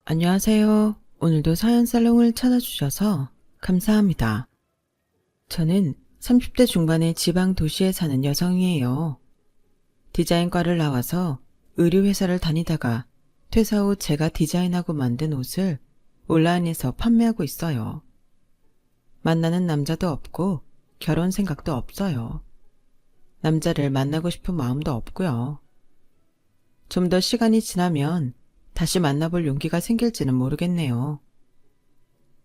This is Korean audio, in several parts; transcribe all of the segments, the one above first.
안녕하세요. 오늘도 사연 살롱을 찾아주셔서 감사합니다. 저는 30대 중반의 지방 도시에 사는 여성이에요. 디자인과를 나와서 의류회사를 다니다가 퇴사 후 제가 디자인하고 만든 옷을 온라인에서 판매하고 있어요. 만나는 남자도 없고 결혼 생각도 없어요. 남자를 만나고 싶은 마음도 없고요. 좀 더 시간이 지나면 다시 만나볼 용기가 생길지는 모르겠네요.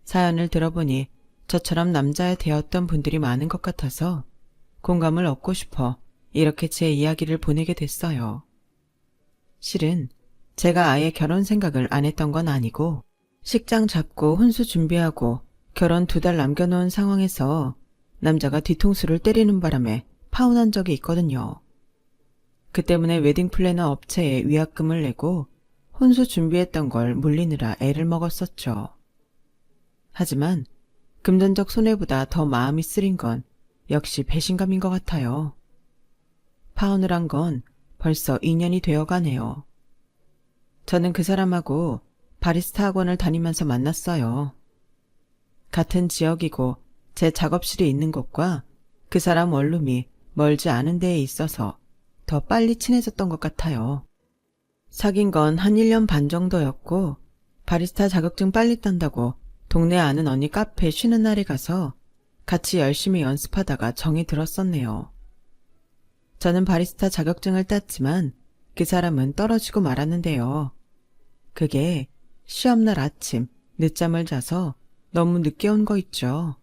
사연을 들어보니 저처럼 남자에 대었던 분들이 많은 것 같아서 공감을 얻고 싶어 이렇게 제 이야기를 보내게 됐어요. 실은 제가 아예 결혼 생각을 안 했던 건 아니고 식장 잡고 혼수 준비하고 결혼 2달 남겨놓은 상황에서 남자가 뒤통수를 때리는 바람에 파혼한 적이 있거든요. 그 때문에 웨딩 플래너 업체에 위약금을 내고 혼수 준비했던 걸 물리느라 애를 먹었었죠. 하지만 금전적 손해보다 더 마음이 쓰린 건 역시 배신감인 것 같아요. 파혼을 한 건 벌써 2년이 되어가네요. 저는 그 사람하고 바리스타 학원을 다니면서 만났어요. 같은 지역이고 제 작업실이 있는 곳과 그 사람 원룸이 멀지 않은 데에 있어서 더 빨리 친해졌던 것 같아요. 사귄 건 한 1년 반 정도였고 바리스타 자격증 빨리 딴다고 동네 아는 언니 카페 쉬는 날에 가서 같이 열심히 연습하다가 정이 들었었네요. 저는 바리스타 자격증을 땄지만 그 사람은 떨어지고 말았는데요. 그게 시험날 아침 늦잠을 자서 너무 늦게 온 거 있죠.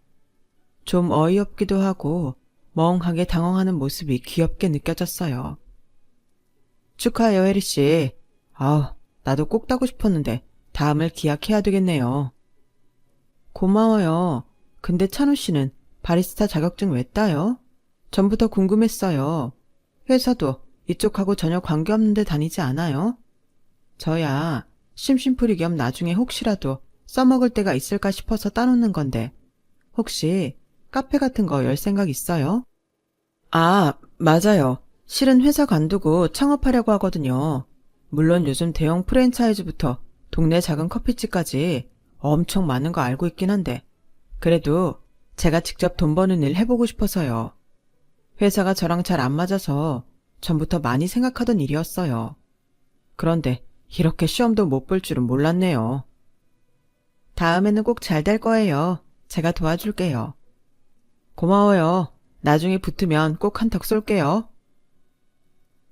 좀 어이없기도 하고 멍하게 당황하는 모습이 귀엽게 느껴졌어요. 축하해요, 혜리씨. 나도 꼭 따고 싶었는데 다음을 기약해야 되겠네요. 고마워요. 근데 찬우씨는 바리스타 자격증 왜 따요? 전부터 궁금했어요. 회사도 이쪽하고 전혀 관계없는 데 다니지 않아요? 저야 심심풀이 겸 나중에 혹시라도 써먹을 때가 있을까 싶어서 따놓는 건데 혹시 카페 같은 거 열 생각 있어요? 맞아요. 실은 회사 관두고 창업하려고 하거든요. 물론 요즘 대형 프랜차이즈부터 동네 작은 커피집까지 엄청 많은 거 알고 있긴 한데 그래도 제가 직접 돈 버는 일 해보고 싶어서요. 회사가 저랑 잘 안 맞아서 전부터 많이 생각하던 일이었어요. 그런데 이렇게 시험도 못 볼 줄은 몰랐네요. 다음에는 꼭 잘 될 거예요. 제가 도와줄게요. 고마워요. 나중에 붙으면 꼭 한턱 쏠게요.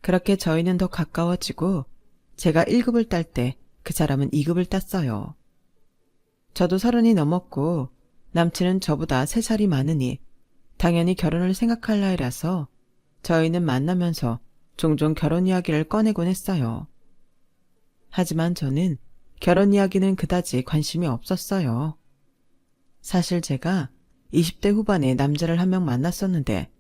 그렇게 저희는 더 가까워지고 제가 1급을 딸 때 그 사람은 2급을 땄어요. 저도 30이 넘었고 남친은 저보다 3살이 많으니 당연히 결혼을 생각할 나이라서 저희는 만나면서 종종 결혼 이야기를 꺼내곤 했어요. 하지만 저는 결혼 이야기는 그다지 관심이 없었어요. 사실 제가 20대 후반에 남자를 한 명 만났었는데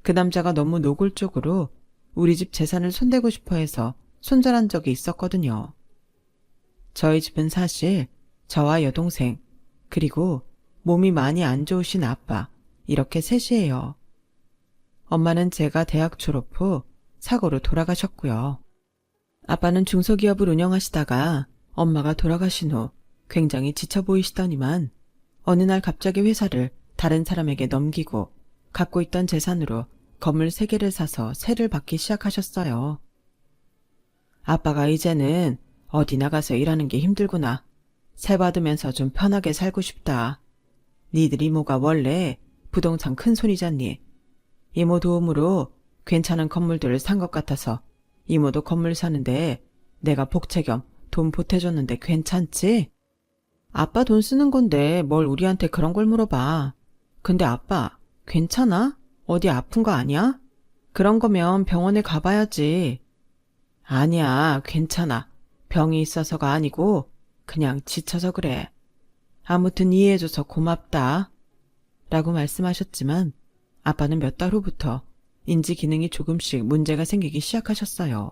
그 남자가 너무 노골적으로 우리 집 재산을 손대고 싶어 해서 손절한 적이 있었거든요. 저희 집은 사실 저와 여동생 그리고 몸이 많이 안 좋으신 아빠 이렇게 셋이에요. 엄마는 제가 대학 졸업 후 사고로 돌아가셨고요. 아빠는 중소기업을 운영하시다가 엄마가 돌아가신 후 굉장히 지쳐 보이시더니만 어느 날 갑자기 회사를 다른 사람에게 넘기고 갖고 있던 재산으로 건물 3개를 사서 세를 받기 시작하셨어요. 아빠가 이제는 어디 나가서 일하는 게 힘들구나. 세 받으면서 좀 편하게 살고 싶다. 니들 이모가 원래 부동산 큰 손이잖니. 이모 도움으로 괜찮은 건물들을 산 것 같아서 이모도 건물 사는데 내가 복채 겸 돈 보태줬는데 괜찮지? 아빠 돈 쓰는 건데 뭘 우리한테 그런 걸 물어봐. 근데 아빠 괜찮아? 어디 아픈 거 아니야? 그런 거면 병원에 가봐야지. 아니야, 괜찮아. 병이 있어서가 아니고 그냥 지쳐서 그래. 아무튼 이해해줘서 고맙다. 라고 말씀하셨지만 아빠는 몇 달 후부터 인지 기능이 조금씩 문제가 생기기 시작하셨어요.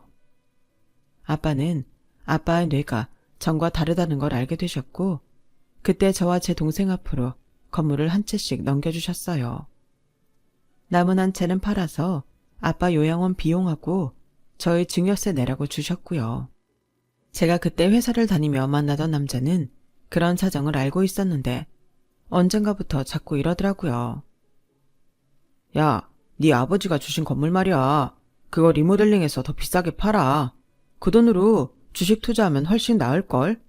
아빠는 아빠의 뇌가 전과 다르다는 걸 알게 되셨고 그때 저와 제 동생 앞으로 건물을 한 채씩 넘겨주셨어요. 남은 한 채는 팔아서 아빠 요양원 비용하고 저희 증여세 내라고 주셨고요. 제가 그때 회사를 다니며 만나던 남자는 그런 사정을 알고 있었는데 언젠가부터 자꾸 이러더라고요. 야, 네 아버지가 주신 건물 말이야. 그거 리모델링해서 더 비싸게 팔아. 그 돈으로 주식 투자하면 훨씬 나을걸?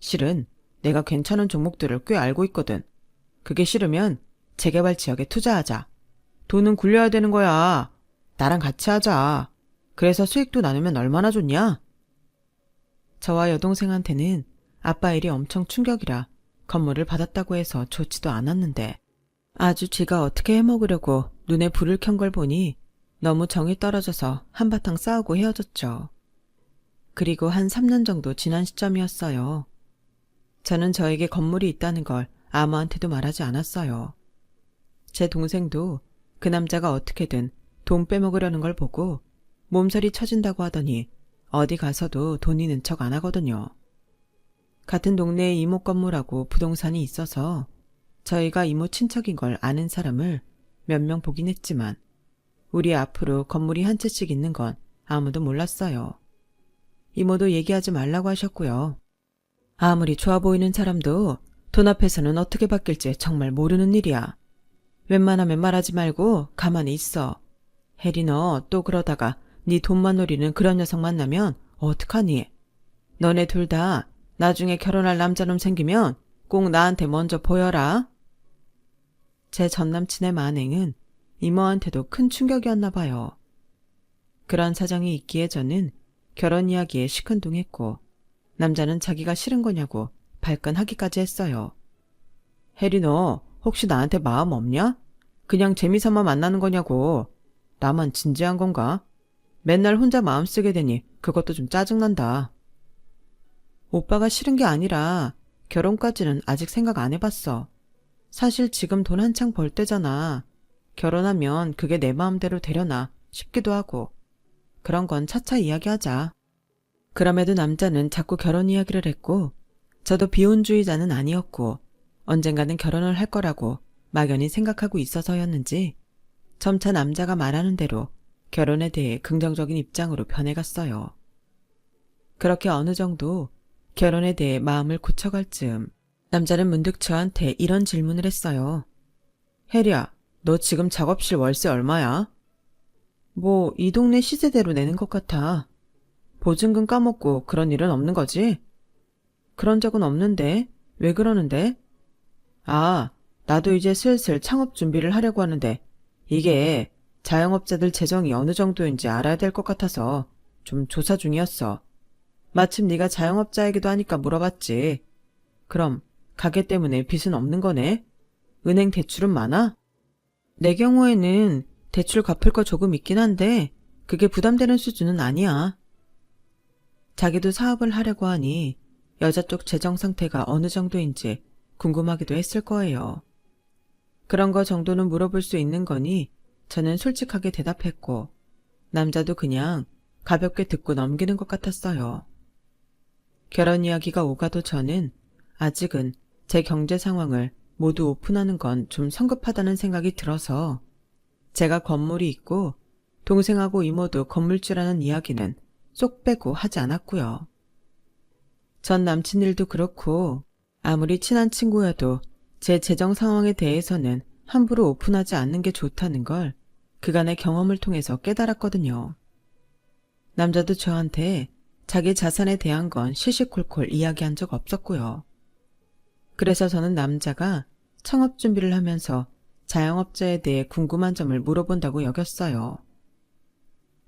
실은 내가 괜찮은 종목들을 꽤 알고 있거든. 그게 싫으면 재개발 지역에 투자하자. 돈은 굴려야 되는 거야. 나랑 같이 하자. 그래서 수익도 나누면 얼마나 좋냐? 저와 여동생한테는 아빠 일이 엄청 충격이라 건물을 받았다고 해서 좋지도 않았는데 아주 쥐가 어떻게 해먹으려고 눈에 불을 켠 걸 보니 너무 정이 떨어져서 한바탕 싸우고 헤어졌죠. 그리고 한 3년 정도 지난 시점이었어요. 저는 저에게 건물이 있다는 걸 아무한테도 말하지 않았어요. 제 동생도 그 남자가 어떻게든 돈 빼먹으려는 걸 보고 몸서리 쳐진다고 하더니 어디 가서도 돈 있는 척 안 하거든요. 같은 동네에 이모 건물하고 부동산이 있어서 저희가 이모 친척인 걸 아는 사람을 몇 명 보긴 했지만 우리 앞으로 건물이 한 채씩 있는 건 아무도 몰랐어요. 이모도 얘기하지 말라고 하셨고요. 아무리 좋아 보이는 사람도 돈 앞에서는 어떻게 바뀔지 정말 모르는 일이야. 웬만하면 말하지 말고 가만히 있어. 혜리 너 또 그러다가 네 돈만 노리는 그런 녀석 만나면 어떡하니? 너네 둘 다 나중에 결혼할 남자놈 생기면 꼭 나한테 먼저 보여라. 제 전남친의 만행은 이모한테도 큰 충격이었나 봐요. 그런 사정이 있기에 저는 결혼 이야기에 시큰둥했고 남자는 자기가 싫은 거냐고 발끈하기까지 했어요. 혜리 너 혹시 나한테 마음 없냐? 그냥 재미삼아 만나는 거냐고. 나만 진지한 건가? 맨날 혼자 마음 쓰게 되니 그것도 좀 짜증난다. 오빠가 싫은 게 아니라 결혼까지는 아직 생각 안 해봤어. 사실 지금 돈 한창 벌 때잖아. 결혼하면 그게 내 마음대로 되려나 싶기도 하고. 그런 건 차차 이야기하자. 그럼에도 남자는 자꾸 결혼 이야기를 했고 저도 비혼주의자는 아니었고 언젠가는 결혼을 할 거라고 막연히 생각하고 있어서였는지 점차 남자가 말하는 대로 결혼에 대해 긍정적인 입장으로 변해갔어요. 그렇게 어느 정도 결혼에 대해 마음을 굳혀갈 즈음 남자는 문득 저한테 이런 질문을 했어요. 혜리야, 너 지금 작업실 월세 얼마야? 뭐 이 동네 시세대로 내는 것 같아. 보증금 까먹고 그런 일은 없는 거지? 그런 적은 없는데 왜 그러는데? 아, 나도 이제 슬슬 창업 준비를 하려고 하는데 이게 자영업자들 재정이 어느 정도인지 알아야 될 것 같아서 좀 조사 중이었어. 마침 네가 자영업자이기도 하니까 물어봤지. 그럼 가게 때문에 빚은 없는 거네? 은행 대출은 많아? 내 경우에는 대출 갚을 거 조금 있긴 한데 그게 부담되는 수준은 아니야. 자기도 사업을 하려고 하니 여자 쪽 재정 상태가 어느 정도인지 궁금하기도 했을 거예요. 그런 거 정도는 물어볼 수 있는 거니 저는 솔직하게 대답했고 남자도 그냥 가볍게 듣고 넘기는 것 같았어요. 결혼 이야기가 오가도 저는 아직은 제 경제 상황을 모두 오픈하는 건 좀 성급하다는 생각이 들어서 제가 건물이 있고 동생하고 이모도 건물주라는 이야기는 쏙 빼고 하지 않았고요. 전 남친 일도 그렇고 아무리 친한 친구여도 제 재정 상황에 대해서는 함부로 오픈하지 않는 게 좋다는 걸 그간의 경험을 통해서 깨달았거든요. 남자도 저한테 자기 자산에 대한 건 시시콜콜 이야기한 적 없었고요. 그래서 저는 남자가 창업 준비를 하면서 자영업자에 대해 궁금한 점을 물어본다고 여겼어요.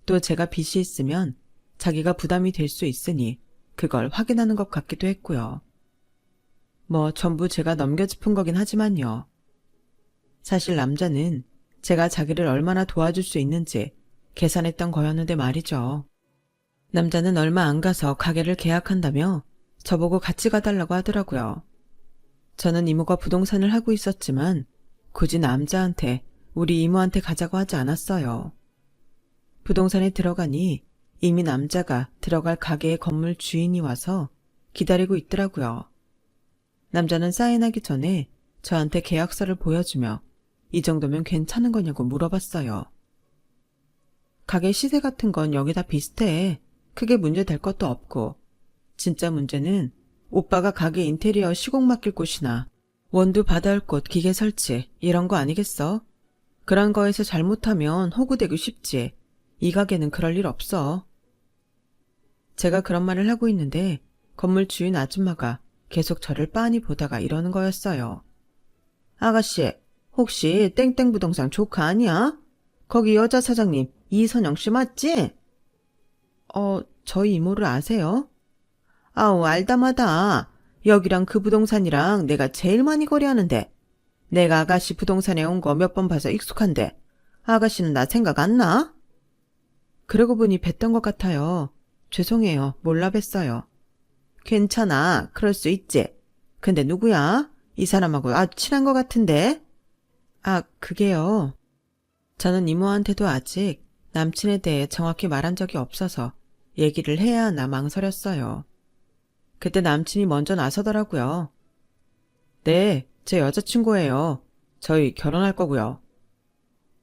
또 제가 빚이 있으면 자기가 부담이 될 수 있으니 그걸 확인하는 것 같기도 했고요. 뭐 전부 제가 넘겨짚은 거긴 하지만요. 사실 남자는 제가 자기를 얼마나 도와줄 수 있는지 계산했던 거였는데 말이죠. 남자는 얼마 안 가서 가게를 계약한다며 저보고 같이 가달라고 하더라고요. 저는 이모가 부동산을 하고 있었지만 굳이 남자한테 우리 이모한테 가자고 하지 않았어요. 부동산에 들어가니 이미 남자가 들어갈 가게의 건물 주인이 와서 기다리고 있더라고요. 남자는 사인하기 전에 저한테 계약서를 보여주며 이 정도면 괜찮은 거냐고 물어봤어요. 가게 시세 같은 건 여기 다 비슷해. 크게 문제 될 것도 없고 진짜 문제는 오빠가 가게 인테리어 시공 맡길 곳이나 원두 받아올 곳 기계 설치 이런 거 아니겠어? 그런 거에서 잘못하면 호구되고 쉽지. 이 가게는 그럴 일 없어. 제가 그런 말을 하고 있는데 건물 주인 아줌마가 계속 저를 빤히 보다가 이러는 거였어요. 아가씨, 혹시 땡땡 부동산 조카 아니야? 거기 여자 사장님 이선영 씨 맞지? 저희 이모를 아세요? 아우, 알다마다. 여기랑 그 부동산이랑 내가 제일 많이 거래하는데. 내가 아가씨 부동산에 온 거 몇 번 봐서 익숙한데. 아가씨는 나 생각 안 나? 그러고 보니 뵀던 것 같아요. 죄송해요. 몰라 뵀어요. 괜찮아. 그럴 수 있지. 근데 누구야? 이 사람하고 아주 친한 것 같은데. 아, 그게요. 저는 이모한테도 아직 남친에 대해 정확히 말한 적이 없어서 얘기를 해야 하나 망설였어요. 그때 남친이 먼저 나서더라고요. 네, 제 여자친구예요. 저희 결혼할 거고요.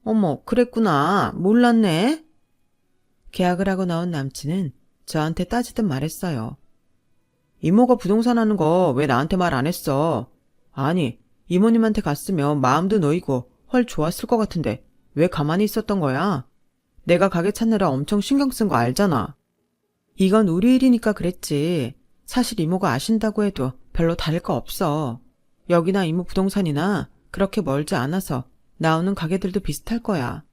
어머, 그랬구나. 몰랐네. 계약을 하고 나온 남친은 저한테 따지듯 말했어요. 이모가 부동산 하는 거 왜 나한테 말 안 했어? 아니, 이모님한테 갔으면 마음도 놓이고 헐 좋았을 것 같은데 왜 가만히 있었던 거야? 내가 가게 찾느라 엄청 신경 쓴 거 알잖아. 이건 우리 일이니까 그랬지. 사실 이모가 아신다고 해도 별로 다를 거 없어. 여기나 이모 부동산이나 그렇게 멀지 않아서 나오는 가게들도 비슷할 거야.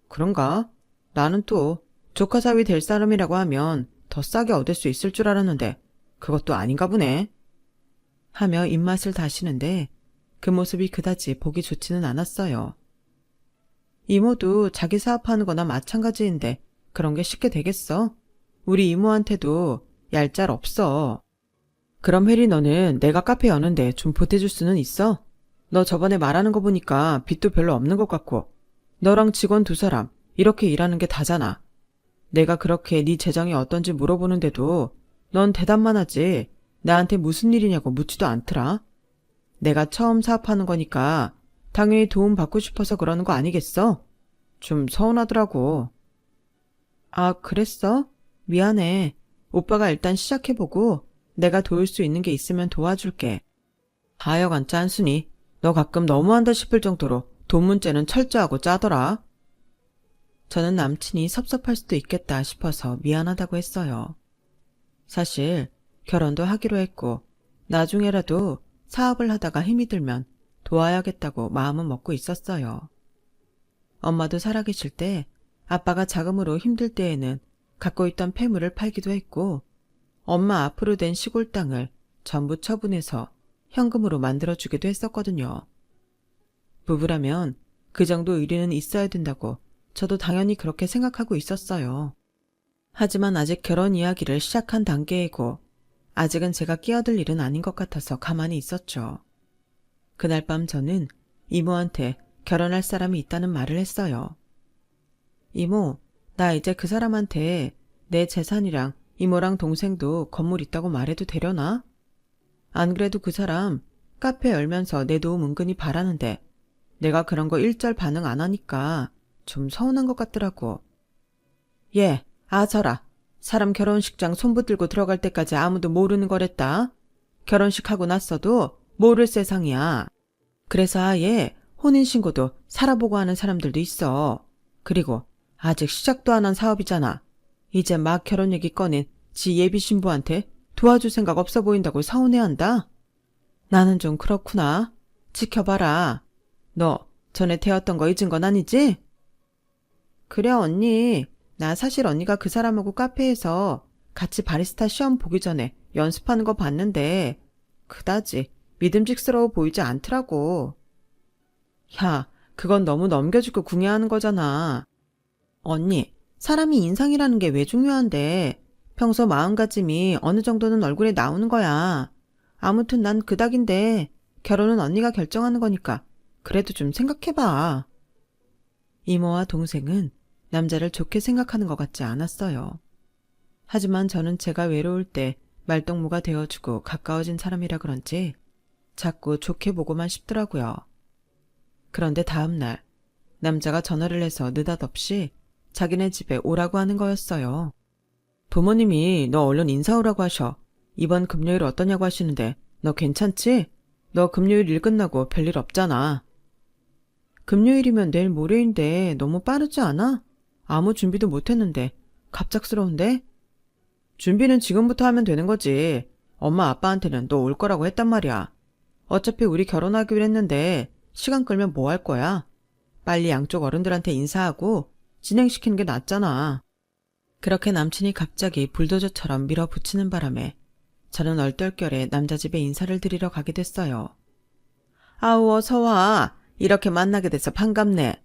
그런가? 나는 또 조카 사위 될 사람이라고 하면 더 싸게 얻을 수 있을 줄 알았는데 그것도 아닌가 보네. 하며 입맛을 다시는데 그 모습이 그다지 보기 좋지는 않았어요. 이모도 자기 사업하는 거나 마찬가지인데 그런 게 쉽게 되겠어? 우리 이모한테도 얄짤 없어. 그럼 혜리 너는 내가 카페 여는데 좀 보태줄 수는 있어? 너 저번에 말하는 거 보니까 빚도 별로 없는 것 같고 너랑 직원 두 사람 이렇게 일하는 게 다잖아. 내가 그렇게 네 재정이 어떤지 물어보는데도 넌 대답만 하지 나한테 무슨 일이냐고 묻지도 않더라. 내가 처음 사업하는 거니까 당연히 도움 받고 싶어서 그러는 거 아니겠어? 좀 서운하더라고. 아, 그랬어? 미안해. 오빠가 일단 시작해보고 내가 도울 수 있는 게 있으면 도와줄게. 하여간 짠순이. 너 가끔 너무한다 싶을 정도로 돈 문제는 철저하고 짜더라. 저는 남친이 섭섭할 수도 있겠다 싶어서 미안하다고 했어요. 사실 결혼도 하기로 했고 나중에라도 사업을 하다가 힘이 들면 도와야겠다고 마음은 먹고 있었어요. 엄마도 살아계실 때 아빠가 자금으로 힘들 때에는 갖고 있던 폐물을 팔기도 했고 엄마 앞으로 된 시골 땅을 전부 처분해서 현금으로 만들어주기도 했었거든요. 부부라면 그 정도 의리는 있어야 된다고 저도 당연히 그렇게 생각하고 있었어요. 하지만 아직 결혼 이야기를 시작한 단계이고 아직은 제가 끼어들 일은 아닌 것 같아서 가만히 있었죠. 그날 밤 저는 이모한테 결혼할 사람이 있다는 말을 했어요. 이모, 나 이제 그 사람한테 내 재산이랑 이모랑 동생도 건물 있다고 말해도 되려나? 안 그래도 그 사람 카페 열면서 내 도움 은근히 바라는데 내가 그런 거 일절 반응 안 하니까 좀 서운한 것 같더라고. 예, 아서라. 사람 결혼식장 손붙들고 들어갈 때까지 아무도 모르는 거랬다. 결혼식 하고 났어도 모를 세상이야. 그래서 아예 혼인신고도 살아보고 하는 사람들도 있어. 그리고 아직 시작도 안 한 사업이잖아. 이제 막 결혼 얘기 꺼낸 지 예비 신부한테 도와줄 생각 없어 보인다고 서운해한다. 나는 좀 그렇구나. 지켜봐라. 너 전에 태웠던 거 잊은 건 아니지? 그래 언니. 나 사실 언니가 그 사람하고 카페에서 같이 바리스타 시험 보기 전에 연습하는 거 봤는데 그다지 믿음직스러워 보이지 않더라고. 야, 그건 너무 넘겨주고 궁예하는 거잖아. 언니, 사람이 인상이라는 게 왜 중요한데 평소 마음가짐이 어느 정도는 얼굴에 나오는 거야. 아무튼 난 그닥인데 결혼은 언니가 결정하는 거니까 그래도 좀 생각해봐. 이모와 동생은 남자를 좋게 생각하는 것 같지 않았어요. 하지만 저는 제가 외로울 때 말동무가 되어주고 가까워진 사람이라 그런지 자꾸 좋게 보고만 싶더라고요. 그런데 다음 날 남자가 전화를 해서 느닷없이 자기네 집에 오라고 하는 거였어요. 부모님이 너 얼른 인사 오라고 하셔. 이번 금요일 어떠냐고 하시는데 너 괜찮지? 너 금요일 일 끝나고 별일 없잖아. 금요일이면 내일 모레인데 너무 빠르지 않아? 아무 준비도 못했는데 갑작스러운데? 준비는 지금부터 하면 되는 거지. 엄마 아빠한테는 너 올 거라고 했단 말이야. 어차피 우리 결혼하기로 했는데 시간 끌면 뭐 할 거야? 빨리 양쪽 어른들한테 인사하고 진행시키는 게 낫잖아. 그렇게 남친이 갑자기 불도저처럼 밀어붙이는 바람에 저는 얼떨결에 남자 집에 인사를 드리러 가게 됐어요. 아우 어서 와. 이렇게 만나게 돼서 반갑네.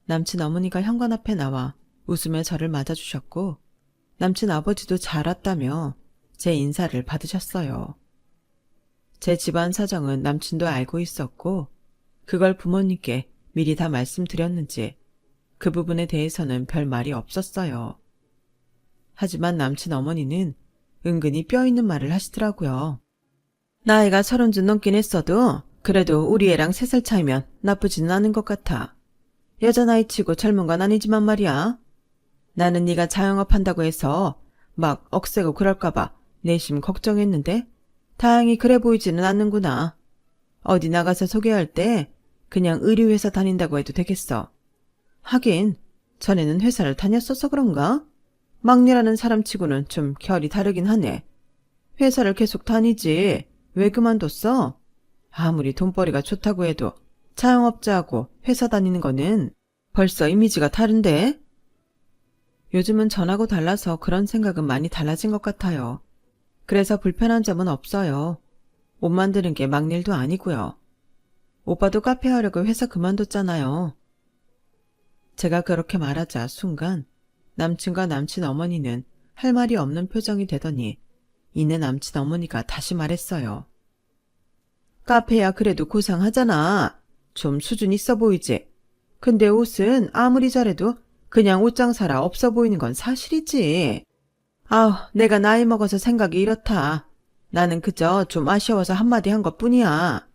남친 어머니가 현관 앞에 나와 웃으며 저를 맞아주셨고 남친 아버지도 잘 왔다며 제 인사를 받으셨어요. 제 집안 사정은 남친도 알고 있었고 그걸 부모님께 미리 다 말씀드렸는지 그 부분에 대해서는 별 말이 없었어요. 하지만 남친 어머니는 은근히 뼈 있는 말을 하시더라고요. 나이가 30좀 넘긴 했어도 그래도 우리 애랑 3살 차이면 나쁘지는 않은 것 같아. 여자 나이 치고 젊은 건 아니지만 말이야. 나는 네가 자영업 한다고 해서 막 억세고 그럴까봐 내심 걱정했는데 다행히 그래 보이지는 않는구나. 어디 나가서 소개할 때 그냥 의류회사 다닌다고 해도 되겠어. 하긴 전에는 회사를 다녔어서 그런가? 막내라는 사람치고는 좀 결이 다르긴 하네. 회사를 계속 다니지 왜 그만뒀어? 아무리 돈벌이가 좋다고 해도 자영업자하고 회사 다니는 거는 벌써 이미지가 다른데? 요즘은 전하고 달라서 그런 생각은 많이 달라진 것 같아요. 그래서 불편한 점은 없어요. 옷 만드는 게 막일도 아니고요. 오빠도 카페 하려고 회사 그만뒀잖아요. 제가 그렇게 말하자 순간 남친과 남친 어머니는 할 말이 없는 표정이 되더니 이내 남친 어머니가 다시 말했어요. 카페야 그래도 고상하잖아. 좀 수준 있어 보이지. 근데 옷은 아무리 잘해도 그냥 옷장사라 없어 보이는 건 사실이지. 아우, 내가 나이 먹어서 생각이 이렇다. 나는 그저 좀 아쉬워서 한마디 한 것뿐이야.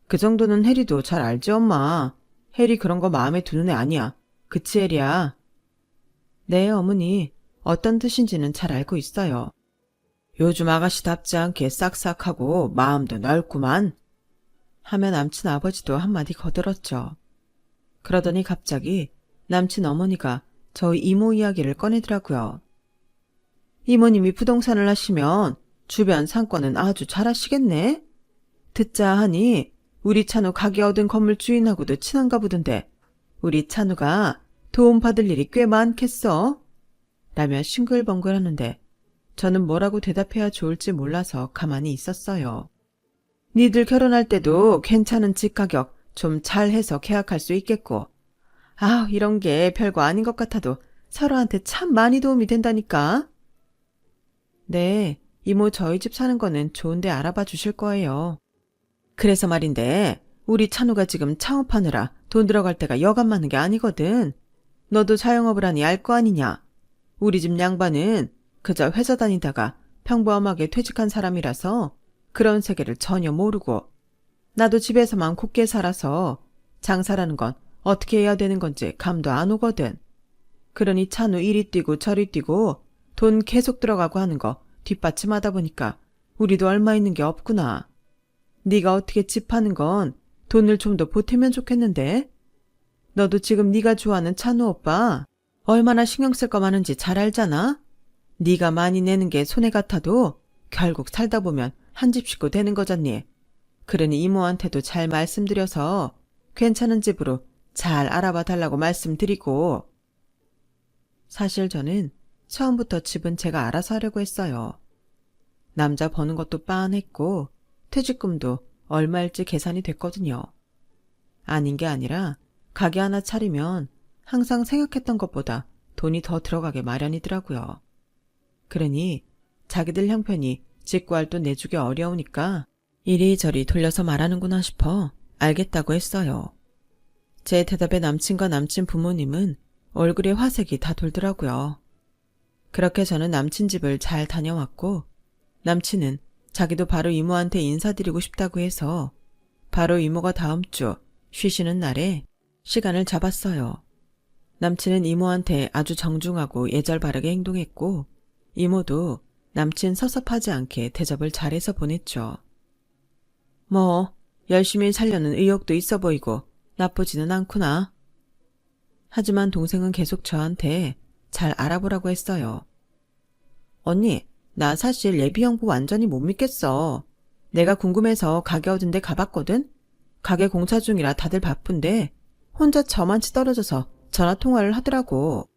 그 정도는 혜리도 잘 알지 엄마. 혜리 그런 거 마음에 드는 애 아니야. 그치 혜리야? 네 어머니. 어떤 뜻인지는 잘 알고 있어요. 요즘 아가씨답지 않게 싹싹하고 마음도 넓구만. 하며 남친 아버지도 한마디 거들었죠. 그러더니 갑자기 남친 어머니가 저희 이모 이야기를 꺼내더라고요. 이모님이 부동산을 하시면 주변 상권은 아주 잘하시겠네? 듣자 하니 우리 찬우 가게 얻은 건물 주인하고도 친한가 보던데 우리 찬우가 도움 받을 일이 꽤 많겠어? 라며 싱글벙글하는데 저는 뭐라고 대답해야 좋을지 몰라서 가만히 있었어요. 니들 결혼할 때도 괜찮은 집 가격 좀 잘해서 계약할 수 있겠고 아 이런 게 별거 아닌 것 같아도 서로한테 참 많이 도움이 된다니까. 네, 이모 저희 집 사는 거는 좋은데 알아봐 주실 거예요. 그래서 말인데 우리 찬우가 지금 창업하느라 돈 들어갈 때가 여간 많은 게 아니거든. 너도 자영업을 하니 알 거 아니냐. 우리 집 양반은 그저 회사 다니다가 평범하게 퇴직한 사람이라서 그런 세계를 전혀 모르고 나도 집에서만 곱게 살아서 장사라는 건 어떻게 해야 되는 건지 감도 안 오거든. 그러니 찬우 이리 뛰고 저리 뛰고 돈 계속 들어가고 하는 거 뒷받침하다 보니까 우리도 얼마 있는 게 없구나. 네가 어떻게 집 하는 건 돈을 좀 더 보태면 좋겠는데. 너도 지금 네가 좋아하는 찬우 오빠 얼마나 신경 쓸 거 많은지 잘 알잖아. 네가 많이 내는 게 손해 같아도 결국 살다 보면 한 집 식구 되는 거잖니. 그러니 이모한테도 잘 말씀드려서 괜찮은 집으로 잘 알아봐 달라고 말씀드리고. 사실 저는 처음부터 집은 제가 알아서 하려고 했어요. 남자 버는 것도 빤했고 퇴직금도 얼마일지 계산이 됐거든요. 아닌 게 아니라 가게 하나 차리면 항상 생각했던 것보다 돈이 더 들어가게 마련이더라고요. 그러니 자기들 형편이 직구할 돈 내주기 어려우니까 이리저리 돌려서 말하는구나 싶어 알겠다고 했어요. 제 대답에 남친과 남친 부모님은 얼굴에 화색이 다 돌더라고요. 그렇게 저는 남친 집을 잘 다녀왔고 남친은 자기도 바로 이모한테 인사드리고 싶다고 해서 바로 이모가 다음 주 쉬시는 날에 시간을 잡았어요. 남친은 이모한테 아주 정중하고 예절 바르게 행동했고 이모도 남친 섭섭하지 않게 대접을 잘해서 보냈죠. 뭐 열심히 살려는 의욕도 있어 보이고 나쁘지는 않구나. 하지만 동생은 계속 저한테 잘 알아보라고 했어요. 언니, 나 사실 예비 형부 완전히 못 믿겠어. 내가 궁금해서 가게 어딘 데 가봤거든? 가게 공사 중이라 다들 바쁜데 혼자 저만치 떨어져서 전화 통화를 하더라고.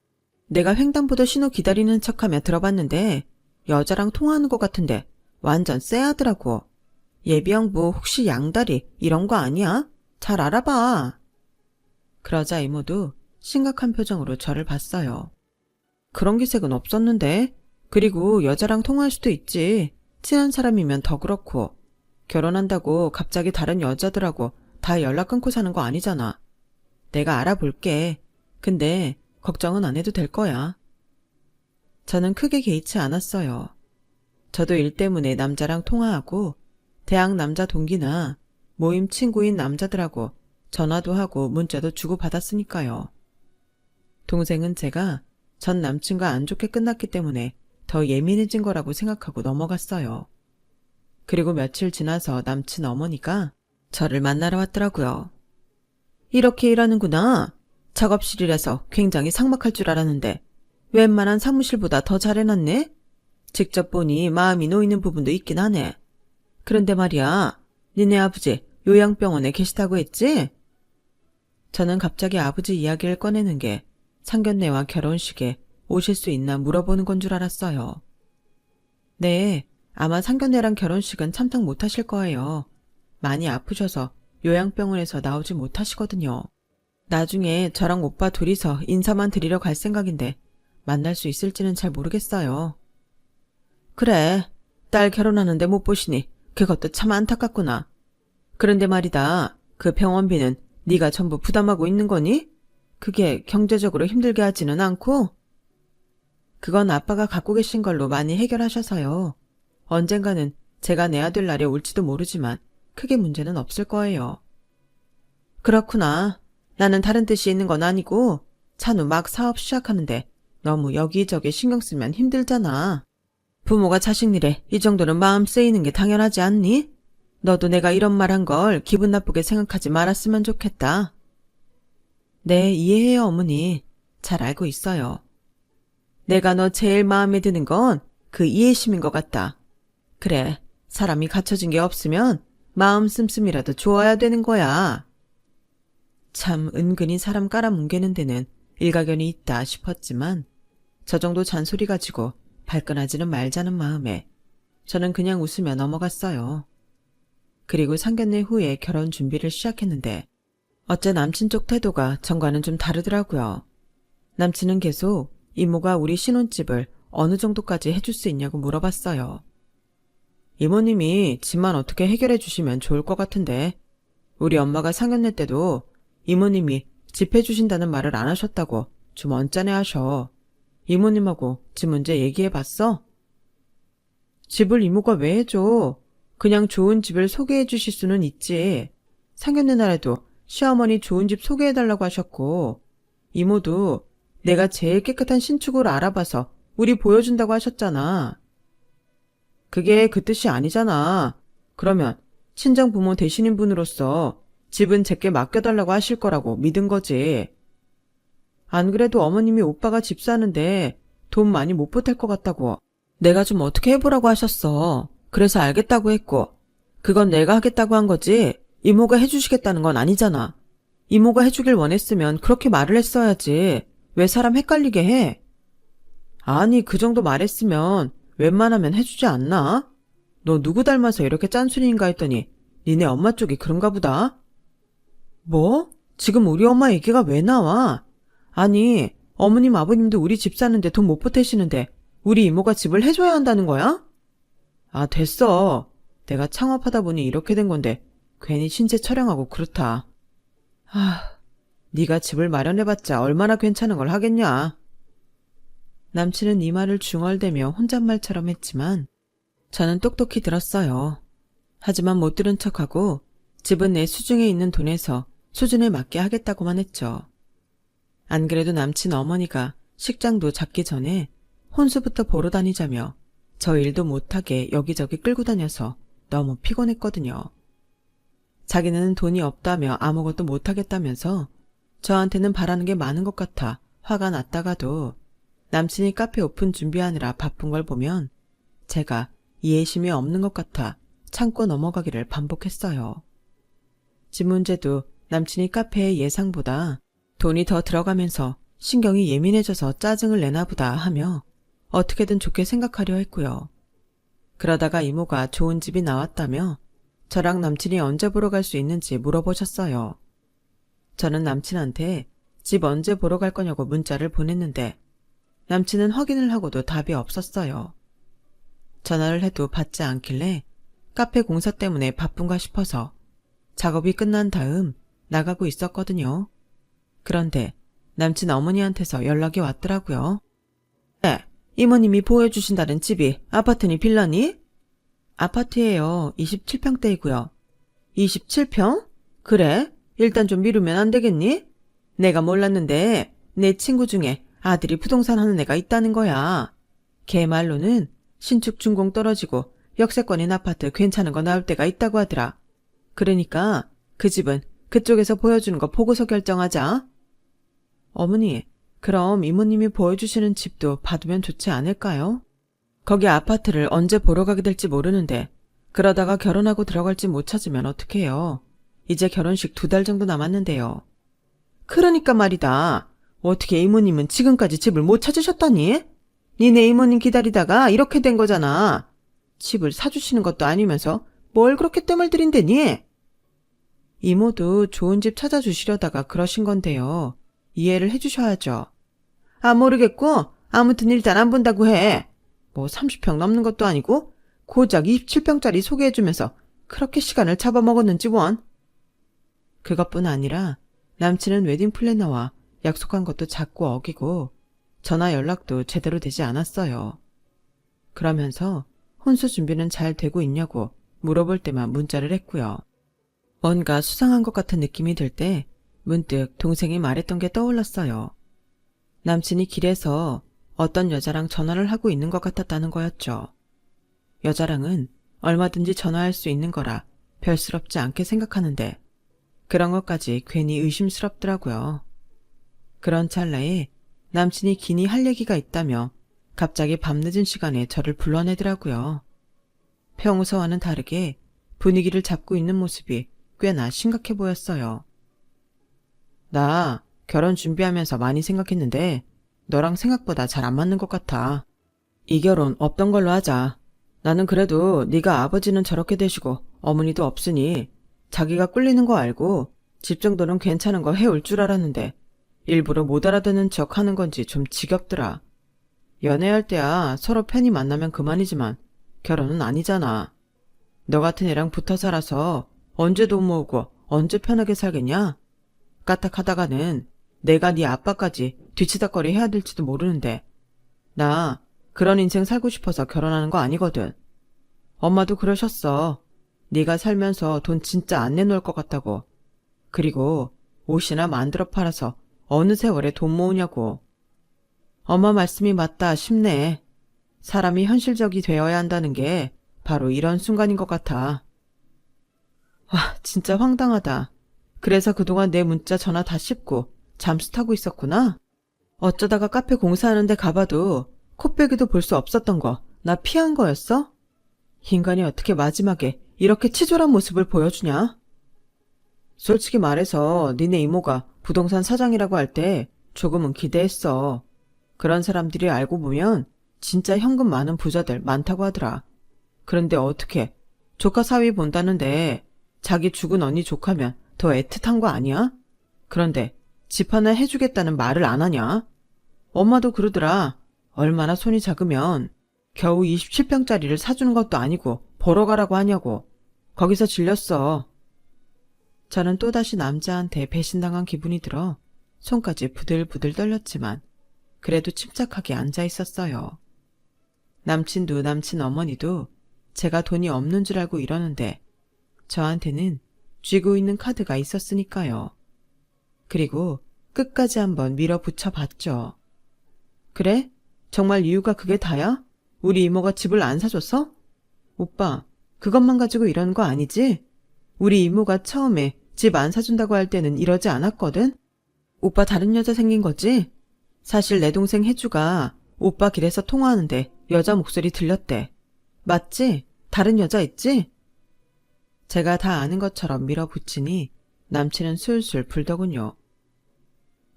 내가 횡단보도 신호 기다리는 척하며 들어봤는데 여자랑 통화하는 것 같은데 완전 쎄하더라고. 예비 형부 혹시 양다리 이런 거 아니야? 잘 알아봐. 그러자 이모도 심각한 표정으로 저를 봤어요. 그런 기색은 없었는데. 그리고 여자랑 통화할 수도 있지. 친한 사람이면 더 그렇고. 결혼한다고 갑자기 다른 여자들하고 다 연락 끊고 사는 거 아니잖아. 내가 알아볼게. 근데 걱정은 안 해도 될 거야. 저는 크게 개의치 않았어요. 저도 일 때문에 남자랑 통화하고 대학 남자 동기나 모임 친구인 남자들하고 전화도 하고 문자도 주고받았으니까요. 동생은 제가 전 남친과 안 좋게 끝났기 때문에 더 예민해진 거라고 생각하고 넘어갔어요. 그리고 며칠 지나서 남친 어머니가 저를 만나러 왔더라고요. 이렇게 일하는구나. 작업실이라서 굉장히 삭막할 줄 알았는데 웬만한 사무실보다 더 잘해놨네? 직접 보니 마음이 놓이는 부분도 있긴 하네. 그런데 말이야, 니네 아버지 요양병원에 계시다고 했지? 저는 갑자기 아버지 이야기를 꺼내는 게 상견례와 결혼식에 오실 수 있나 물어보는 건 줄 알았어요. 네, 아마 상견례랑 결혼식은 참석 못하실 거예요. 많이 아프셔서 요양병원에서 나오지 못하시거든요. 나중에 저랑 오빠 둘이서 인사만 드리러 갈 생각인데 만날 수 있을지는 잘 모르겠어요. 그래, 딸 결혼하는데 못 보시니 그것도 참 안타깝구나. 그런데 말이다, 그 병원비는 네가 전부 부담하고 있는 거니? 그게 경제적으로 힘들게 하지는 않고? 그건 아빠가 갖고 계신 걸로 많이 해결하셔서요. 언젠가는 제가 내야 될 날이 올지도 모르지만 크게 문제는 없을 거예요. 그렇구나. 나는 다른 뜻이 있는 건 아니고 찬우 막 사업 시작하는데 너무 여기저기 신경 쓰면 힘들잖아. 부모가 자식 일에 이 정도는 마음 쓰이는 게 당연하지 않니? 너도 내가 이런 말 한 걸 기분 나쁘게 생각하지 말았으면 좋겠다. 네, 이해해요, 어머니. 잘 알고 있어요. 내가 너 제일 마음에 드는 건 그 이해심인 것 같다. 그래, 사람이 갖춰진 게 없으면 마음 씀씀이라도 좋아야 되는 거야. 참 은근히 사람 깔아뭉개는 데는 일가견이 있다 싶었지만 저 정도 잔소리 가지고 발끈하지는 말자는 마음에 저는 그냥 웃으며 넘어갔어요. 그리고 상견례 후에 결혼 준비를 시작했는데 어째 남친 쪽 태도가 전과는 좀 다르더라고요. 남친은 계속 이모가 우리 신혼집을 어느 정도까지 해줄 수 있냐고 물어봤어요. 이모님이 집만 어떻게 해결해 주시면 좋을 것 같은데 우리 엄마가 상견례 때도 이모님이 집 해주신다는 말을 안 하셨다고 좀 언짢아 하셔. 이모님하고 집 문제 얘기해봤어? 집을 이모가 왜 해줘? 그냥 좋은 집을 소개해 주실 수는 있지. 상견례 날에도 시어머니 좋은 집 소개해달라고 하셨고 이모도 내가 제일 깨끗한 신축으로 알아봐서 우리 보여준다고 하셨잖아. 그게 그 뜻이 아니잖아. 그러면 친정 부모 되시는 분으로서 집은 제게 맡겨달라고 하실 거라고 믿은 거지. 안 그래도 어머님이 오빠가 집 사는데 돈 많이 못 보탤 것 같다고 내가 좀 어떻게 해보라고 하셨어. 그래서 알겠다고 했고 그건 내가 하겠다고 한 거지 이모가 해주시겠다는 건 아니잖아. 이모가 해주길 원했으면 그렇게 말을 했어야지. 왜 사람 헷갈리게 해? 아니 그 정도 말했으면 웬만하면 해주지 않나? 너 누구 닮아서 이렇게 짠순이인가 했더니 니네 엄마 쪽이 그런가 보다. 뭐? 지금 우리 엄마 얘기가 왜 나와? 아니 어머님 아버님도 우리 집 사는데 돈 못 보태시는데 우리 이모가 집을 해줘야 한다는 거야? 아 됐어. 내가 창업하다 보니 이렇게 된 건데 괜히 신세 촬영하고 그렇다. 네가 집을 마련해봤자 얼마나 괜찮은 걸 하겠냐. 남친은 이 말을 중얼대며 혼잣말처럼 했지만 저는 똑똑히 들었어요. 하지만 못 들은 척하고 집은 내 수중에 있는 돈에서 수준에 맞게 하겠다고만 했죠. 안 그래도 남친 어머니가 식장도 잡기 전에 혼수부터 보러 다니자며 저 일도 못하게 여기저기 끌고 다녀서 너무 피곤했거든요. 자기는 돈이 없다며 아무것도 못하겠다면서 저한테는 바라는 게 많은 것 같아 화가 났다가도 남친이 카페 오픈 준비하느라 바쁜 걸 보면 제가 이해심이 없는 것 같아 참고 넘어가기를 반복했어요. 집 문제도 남친이 카페의 예상보다 돈이 더 들어가면서 신경이 예민해져서 짜증을 내나 보다 하며 어떻게든 좋게 생각하려 했고요. 그러다가 이모가 좋은 집이 나왔다며 저랑 남친이 언제 보러 갈 수 있는지 물어보셨어요. 저는 남친한테 집 언제 보러 갈 거냐고 문자를 보냈는데 남친은 확인을 하고도 답이 없었어요. 전화를 해도 받지 않길래 카페 공사 때문에 바쁜가 싶어서 작업이 끝난 다음 나가고 있었거든요. 그런데 남친 어머니한테서 연락이 왔더라고요. 네, 이모님이 보여주신다는 집이 아파트니 빌라니? 아파트예요. 27평대이고요. 27평? 그래? 일단 좀 미루면 안 되겠니? 내가 몰랐는데 내 친구 중에 아들이 부동산 하는 애가 있다는 거야. 걔 말로는 신축 준공 떨어지고 역세권인 아파트 괜찮은 거 나올 때가 있다고 하더라. 그러니까 그 집은 그쪽에서 보여주는 거 보고서 결정하자. 어머니, 그럼 이모님이 보여주시는 집도 봐두면 좋지 않을까요? 거기 아파트를 언제 보러 가게 될지 모르는데 그러다가 결혼하고 들어갈지 못 찾으면 어떡해요. 이제 결혼식 2달 정도 남았는데요. 그러니까 말이다. 어떻게 이모님은 지금까지 집을 못 찾으셨다니? 니네 이모님 기다리다가 이렇게 된 거잖아. 집을 사주시는 것도 아니면서 뭘 그렇게 뜸을 들인대니? 이모도 좋은 집 찾아주시려다가 그러신 건데요. 이해를 해주셔야죠. 아, 모르겠고 아무튼 일단 안 본다고 해. 뭐 30평 넘는 것도 아니고 고작 27평짜리 소개해주면서 그렇게 시간을 잡아먹었는지 원. 그것뿐 아니라 남친은 웨딩 플래너와 약속한 것도 자꾸 어기고 전화 연락도 제대로 되지 않았어요. 그러면서 혼수 준비는 잘 되고 있냐고 물어볼 때만 문자를 했고요. 뭔가 수상한 것 같은 느낌이 들 때 문득 동생이 말했던 게 떠올랐어요. 남친이 길에서 어떤 여자랑 전화를 하고 있는 것 같았다는 거였죠. 여자랑은 얼마든지 전화할 수 있는 거라 별스럽지 않게 생각하는데 그런 것까지 괜히 의심스럽더라고요. 그런 찰나에 남친이 기니 할 얘기가 있다며 갑자기 밤늦은 시간에 저를 불러내더라고요. 평소와는 다르게 분위기를 잡고 있는 모습이 꽤나 심각해 보였어요. 나 결혼 준비하면서 많이 생각했는데 너랑 생각보다 잘 안 맞는 것 같아. 이 결혼 없던 걸로 하자. 나는 그래도 네가 아버지는 저렇게 되시고 어머니도 없으니 자기가 꿀리는 거 알고 집 정도는 괜찮은 거 해올 줄 알았는데 일부러 못 알아듣는 척 하는 건지 좀 지겹더라. 연애할 때야 서로 편히 만나면 그만이지만 결혼은 아니잖아. 너 같은 애랑 붙어 살아서 언제 돈 모으고 언제 편하게 살겠냐? 까딱하다가는 내가 네 아빠까지 뒤치다꺼리 해야 될지도 모르는데 나 그런 인생 살고 싶어서 결혼하는 거 아니거든. 엄마도 그러셨어. 네가 살면서 돈 진짜 안 내놓을 것 같다고. 그리고 옷이나 만들어 팔아서 어느 세월에 돈 모으냐고. 엄마 말씀이 맞다 싶네. 사람이 현실적이 되어야 한다는 게 바로 이런 순간인 것 같아. 와, 진짜 황당하다. 그래서 그동안 내 문자 전화 다 씹고 잠수 타고 있었구나. 어쩌다가 카페 공사하는데 가봐도 코빼기도 볼 수 없었던 거 나 피한 거였어? 인간이 어떻게 마지막에 이렇게 치졸한 모습을 보여주냐? 솔직히 말해서 니네 이모가 부동산 사장이라고 할 때 조금은 기대했어. 그런 사람들이 알고 보면 진짜 현금 많은 부자들 많다고 하더라. 그런데 어떻게 조카 사위 본다는데 자기 죽은 언니 조카면 더 애틋한 거 아니야? 그런데 집 하나 해주겠다는 말을 안 하냐? 엄마도 그러더라. 얼마나 손이 작으면 겨우 27평짜리를 사주는 것도 아니고 보러 가라고 하냐고. 거기서 질렸어. 저는 또다시 남자한테 배신당한 기분이 들어 손까지 부들부들 떨렸지만 그래도 침착하게 앉아 있었어요. 남친도 남친 어머니도 제가 돈이 없는 줄 알고 이러는데 저한테는 쥐고 있는 카드가 있었으니까요. 그리고 끝까지 한번 밀어붙여 봤죠. 그래? 정말 이유가 그게 다야? 우리 이모가 집을 안 사줬어? 오빠, 그것만 가지고 이런 거 아니지? 우리 이모가 처음에 집 안 사준다고 할 때는 이러지 않았거든? 오빠 다른 여자 생긴 거지? 사실 내 동생 혜주가 오빠 길에서 통화하는데 여자 목소리 들렸대. 맞지? 다른 여자 있지? 제가 다 아는 것처럼 밀어붙이니 남친은 술술 풀더군요.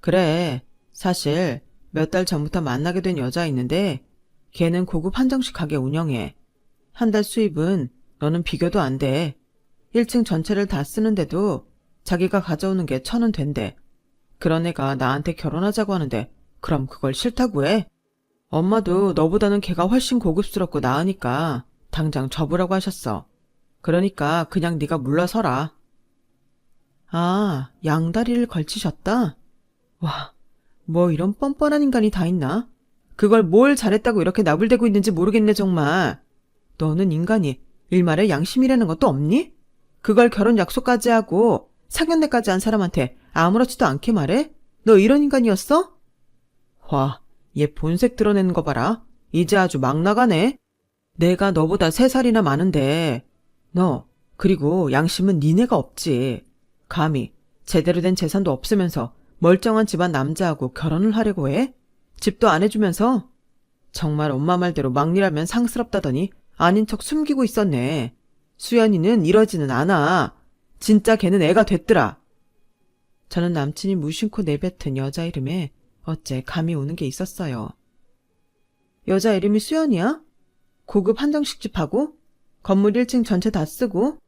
그래, 사실 몇 달 전부터 만나게 된 여자 있는데 걔는 고급 한정식 가게 운영해. 한 달 수입은 너는 비교도 안 돼. 1층 전체를 다 쓰는데도 자기가 가져오는 게 1,000원 된대. 그런 애가 나한테 결혼하자고 하는데 그럼 그걸 싫다고 해? 엄마도 너보다는 걔가 훨씬 고급스럽고 나으니까 당장 접으라고 하셨어. 그러니까 그냥 네가 물러서라. 아, 양다리를 걸치셨다? 와, 뭐 이런 뻔뻔한 인간이 다 있나? 그걸 뭘 잘했다고 이렇게 나불대고 있는지 모르겠네 정말. 너는 인간이 일말의 양심이라는 것도 없니? 그걸 결혼 약속까지 하고 상견례까지 한 사람한테 아무렇지도 않게 말해? 너 이런 인간이었어? 와, 얘 본색 드러내는 거 봐라. 이제 아주 막 나가네. 내가 너보다 3살이나 많은데 너 그리고 양심은 니네가 없지. 감히 제대로 된 재산도 없으면서 멀쩡한 집안 남자하고 결혼을 하려고 해? 집도 안 해주면서? 정말 엄마 말대로 막리라면 상스럽다더니 아닌 척 숨기고 있었네. 수연이는 이러지는 않아. 진짜 걔는 애가 됐더라. 저는 남친이 무심코 내뱉은 여자 이름에 어째 감이 오는 게 있었어요. 여자 이름이 수연이야? 고급 한정식집하고? 건물 1층 전체 다 쓰고?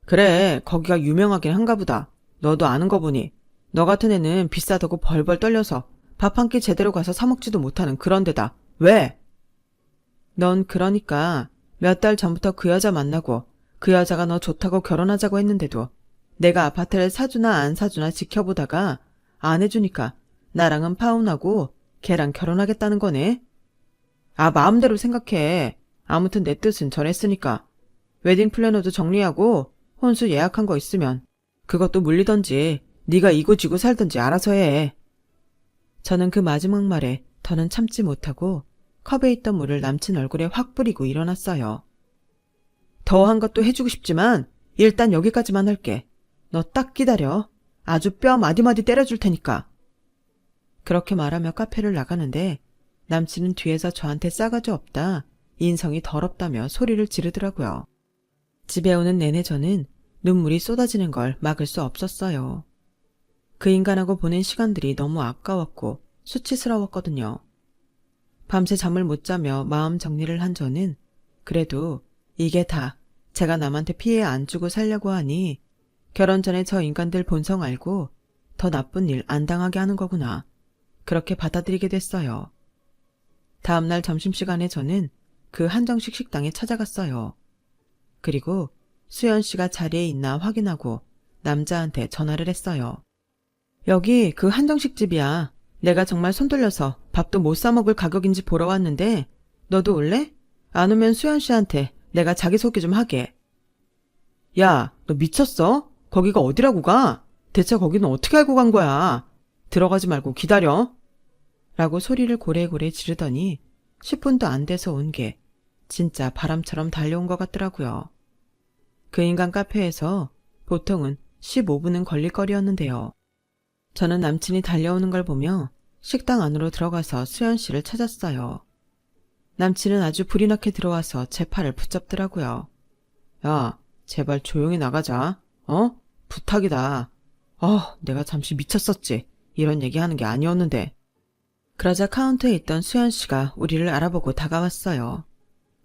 그래, 거기가 유명하긴 한가 보다. 너도 아는 거 보니. 너 같은 애는 비싸다고 벌벌 떨려서 밥 한 끼 제대로 가서 사 먹지도 못하는 그런 데다. 왜? 넌 그러니까 몇 달 전부터 그 여자 만나고 그 여자가 너 좋다고 결혼하자고 했는데도 내가 아파트를 사주나 안 사주나 지켜보다가 안 해주니까 나랑은 파혼하고 걔랑 결혼하겠다는 거네. 아, 마음대로 생각해. 아무튼 내 뜻은 전했으니까. 웨딩 플래너도 정리하고 혼수 예약한 거 있으면 그것도 물리던지 네가 이고지고 살던지 알아서 해. 저는 그 마지막 말에 더는 참지 못하고 컵에 있던 물을 남친 얼굴에 확 뿌리고 일어났어요. 더한 것도 해주고 싶지만 일단 여기까지만 할게. 너 딱 기다려. 아주 뼈 마디마디 때려줄 테니까. 그렇게 말하며 카페를 나가는데 남친은 뒤에서 저한테 싸가지 없다, 인성이 더럽다며 소리를 지르더라고요. 집에 오는 내내 저는 눈물이 쏟아지는 걸 막을 수 없었어요. 그 인간하고 보낸 시간들이 너무 아까웠고 수치스러웠거든요. 밤새 잠을 못 자며 마음 정리를 한 저는 그래도 이게 다 제가 남한테 피해 안 주고 살려고 하니 결혼 전에 저 인간들 본성 알고 더 나쁜 일 안 당하게 하는 거구나. 그렇게 받아들이게 됐어요. 다음날 점심시간에 저는 그 한정식 식당에 찾아갔어요. 그리고 수연 씨가 자리에 있나 확인하고 남자한테 전화를 했어요. 여기 그 한정식 집이야. 내가 정말 손 돌려서 밥도 못 사 먹을 가격인지 보러 왔는데 너도 올래? 안 오면 수연 씨한테 내가 자기소개 좀 하게. 야, 너 미쳤어? 거기가 어디라고 가? 대체 거기는 어떻게 알고 간 거야? 들어가지 말고 기다려. 라고 소리를 고래고래 지르더니 10분도 안 돼서 온 게 진짜 바람처럼 달려온 것 같더라고요. 그 인간 카페에서 보통은 15분은 걸릴 거리였는데요. 저는 남친이 달려오는 걸 보며 식당 안으로 들어가서 수연 씨를 찾았어요. 남친은 아주 불이 나게 들어와서 제 팔을 붙잡더라고요. 야, 제발 조용히 나가자. 어? 부탁이다. 내가 잠시 미쳤었지. 이런 얘기하는 게 아니었는데. 그러자 카운터에 있던 수연 씨가 우리를 알아보고 다가왔어요.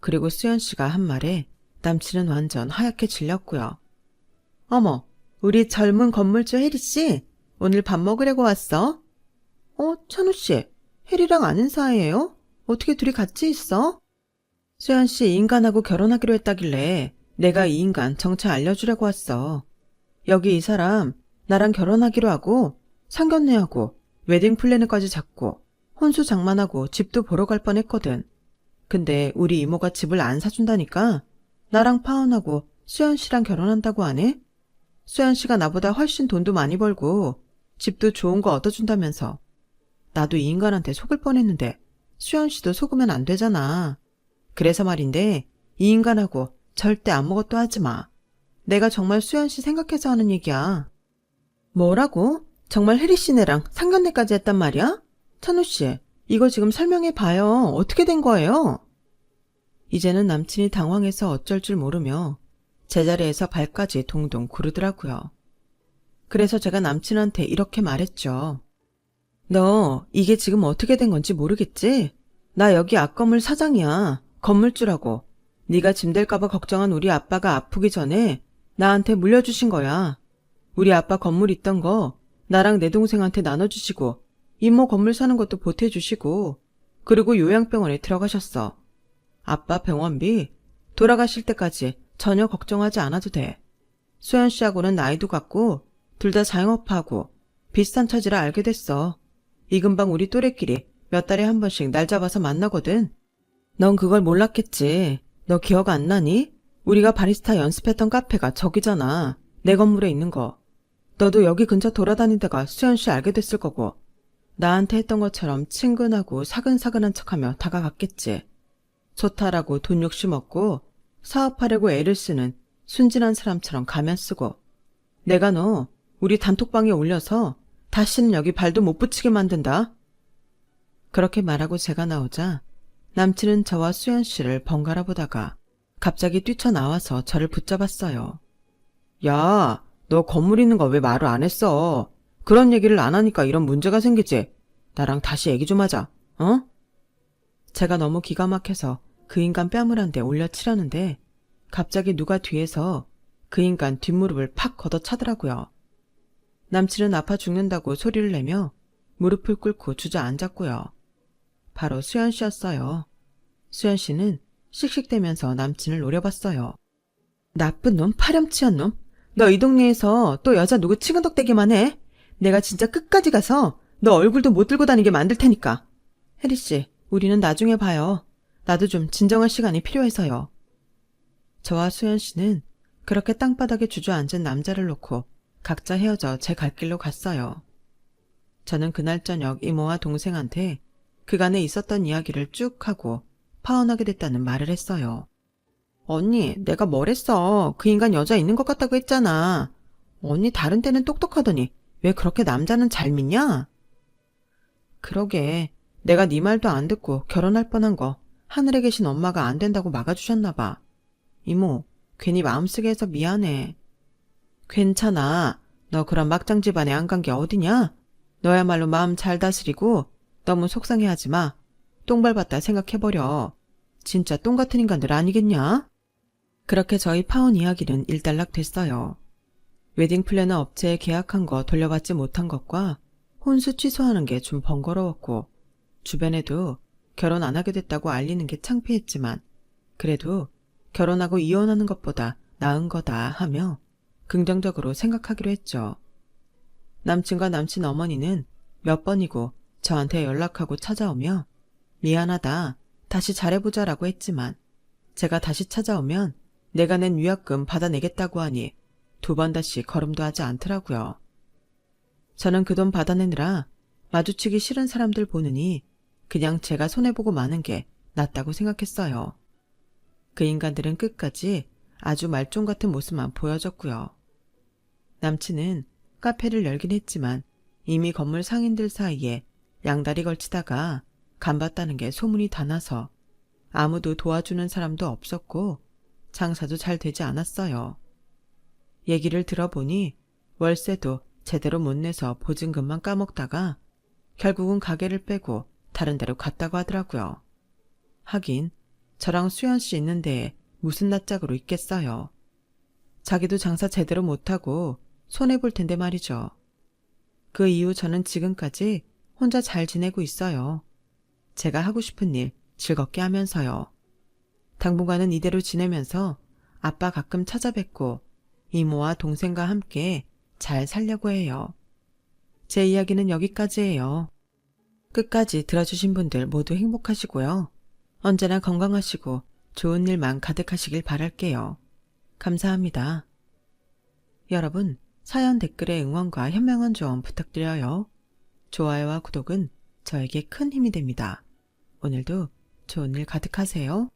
그리고 수연 씨가 한 말에 남친은 완전 하얗게 질렸고요. 어머, 우리 젊은 건물주 혜리 씨, 오늘 밥 먹으려고 왔어? 찬우 씨, 혜리랑 아는 사이예요? 어떻게 둘이 같이 있어? 수연 씨 인간하고 결혼하기로 했다길래 내가 이 인간 정체 알려주려고 왔어. 여기 이 사람 나랑 결혼하기로 하고 상견례하고 웨딩 플래너까지 잡고 혼수 장만하고 집도 보러 갈 뻔했거든. 근데 우리 이모가 집을 안 사준다니까 나랑 파혼하고 수연 씨랑 결혼한다고 하네? 수연 씨가 나보다 훨씬 돈도 많이 벌고 집도 좋은 거 얻어준다면서. 나도 이 인간한테 속을 뻔했는데 수연 씨도 속으면 안 되잖아. 그래서 말인데 이 인간하고 절대 아무것도 하지 마. 내가 정말 수연 씨 생각해서 하는 얘기야. 뭐라고? 정말 혜리 씨네랑 상견례까지 했단 말이야? 찬우 씨, 이거 지금 설명해 봐요. 어떻게 된 거예요? 이제는 남친이 당황해서 어쩔 줄 모르며 제자리에서 발까지 동동 구르더라고요. 그래서 제가 남친한테 이렇게 말했죠. 너 이게 지금 어떻게 된 건지 모르겠지? 나 여기 앞건물 사장이야. 건물주라고. 네가 짐될까봐 걱정한 우리 아빠가 아프기 전에 나한테 물려주신 거야. 우리 아빠 건물 있던 거 나랑 내 동생한테 나눠주시고 이모 건물 사는 것도 보태주시고 그리고 요양병원에 들어가셨어. 아빠 병원비 돌아가실 때까지 전혀 걱정하지 않아도 돼. 수연 씨하고는 나이도 같고 둘 다 자영업하고 비슷한 처지라 알게 됐어. 이 근방 우리 또래끼리 몇 달에 한 번씩 날 잡아서 만나거든. 넌 그걸 몰랐겠지. 너 기억 안 나니? 우리가 바리스타 연습했던 카페가 저기잖아. 내 건물에 있는 거. 너도 여기 근처 돌아다니다가 수연 씨 알게 됐을 거고 나한테 했던 것처럼 친근하고 사근사근한 척하며 다가갔겠지. 좋다라고 돈 욕심 없고 사업하려고 애를 쓰는 순진한 사람처럼 가면 쓰고 내가 너 우리 단톡방에 올려서 다시는 여기 발도 못 붙이게 만든다. 그렇게 말하고 제가 나오자 남친은 저와 수연 씨를 번갈아 보다가 갑자기 뛰쳐나와서 저를 붙잡았어요. 야, 너 건물 있는 거 왜 말을 안 했어? 그런 얘기를 안 하니까 이런 문제가 생기지. 나랑 다시 얘기 좀 하자. 어? 제가 너무 기가 막혀서 그 인간 뺨을 한 대 올려치려는데 갑자기 누가 뒤에서 그 인간 뒷무릎을 팍 걷어차더라고요. 남친은 아파 죽는다고 소리를 내며 무릎을 꿇고 주저앉았고요. 바로 수연 씨였어요. 수연 씨는 씩씩대면서 남친을 노려봤어요. 나쁜 놈, 파렴치한 놈. 너 이 동네에서 또 여자 누구 치근덕대기만 해. 내가 진짜 끝까지 가서 너 얼굴도 못 들고 다니게 만들 테니까. 혜리 씨, 우리는 나중에 봐요. 나도 좀 진정할 시간이 필요해서요. 저와 수연 씨는 그렇게 땅바닥에 주저앉은 남자를 놓고 각자 헤어져 제 갈 길로 갔어요. 저는 그날 저녁 이모와 동생한테 그간에 있었던 이야기를 쭉 하고 파혼하게 됐다는 말을 했어요. 언니, 내가 뭘 했어. 그 인간 여자 있는 것 같다고 했잖아. 언니 다른 때는 똑똑하더니 왜 그렇게 남자는 잘 믿냐? 그러게, 내가 네 말도 안 듣고 결혼할 뻔한 거 하늘에 계신 엄마가 안 된다고 막아주셨나 봐. 이모, 괜히 마음 쓰게 해서 미안해. 괜찮아. 너 그런 막장 집안에 안 간 게 어디냐? 너야말로 마음 잘 다스리고 너무 속상해하지 마. 똥 밟았다 생각해버려. 진짜 똥 같은 인간들 아니겠냐? 그렇게 저희 파혼 이야기는 일단락 됐어요. 웨딩 플래너 업체에 계약한 거 돌려받지 못한 것과 혼수 취소하는 게 좀 번거로웠고 주변에도 결혼 안 하게 됐다고 알리는 게 창피했지만 그래도 결혼하고 이혼하는 것보다 나은 거다 하며 긍정적으로 생각하기로 했죠. 남친과 남친 어머니는 몇 번이고 저한테 연락하고 찾아오며 미안하다, 다시 잘해보자라고 했지만 제가 다시 찾아오면 내가 낸 위약금 받아내겠다고 하니 두 번 다시 걸음도 하지 않더라고요. 저는 그 돈 받아내느라 마주치기 싫은 사람들 보느니 그냥 제가 손해보고 마는 게 낫다고 생각했어요. 그 인간들은 끝까지 아주 말종 같은 모습만 보여줬고요. 남친은 카페를 열긴 했지만 이미 건물 상인들 사이에 양다리 걸치다가 간봤다는 게 소문이 다 나서 아무도 도와주는 사람도 없었고 장사도 잘 되지 않았어요. 얘기를 들어보니 월세도 제대로 못 내서 보증금만 까먹다가 결국은 가게를 빼고 다른 데로 갔다고 하더라고요. 하긴 저랑 수연 씨 있는 데에 무슨 낯짝으로 있겠어요. 자기도 장사 제대로 못하고 손해볼 텐데 말이죠. 그 이후 저는 지금까지 혼자 잘 지내고 있어요. 제가 하고 싶은 일 즐겁게 하면서요. 당분간은 이대로 지내면서 아빠 가끔 찾아뵙고 이모와 동생과 함께 잘 살려고 해요. 제 이야기는 여기까지예요. 끝까지 들어주신 분들 모두 행복하시고요. 언제나 건강하시고 좋은 일만 가득하시길 바랄게요. 감사합니다. 여러분, 사연 댓글에 응원과 현명한 조언 부탁드려요. 좋아요와 구독은 저에게 큰 힘이 됩니다. 오늘도 좋은 일 가득하세요.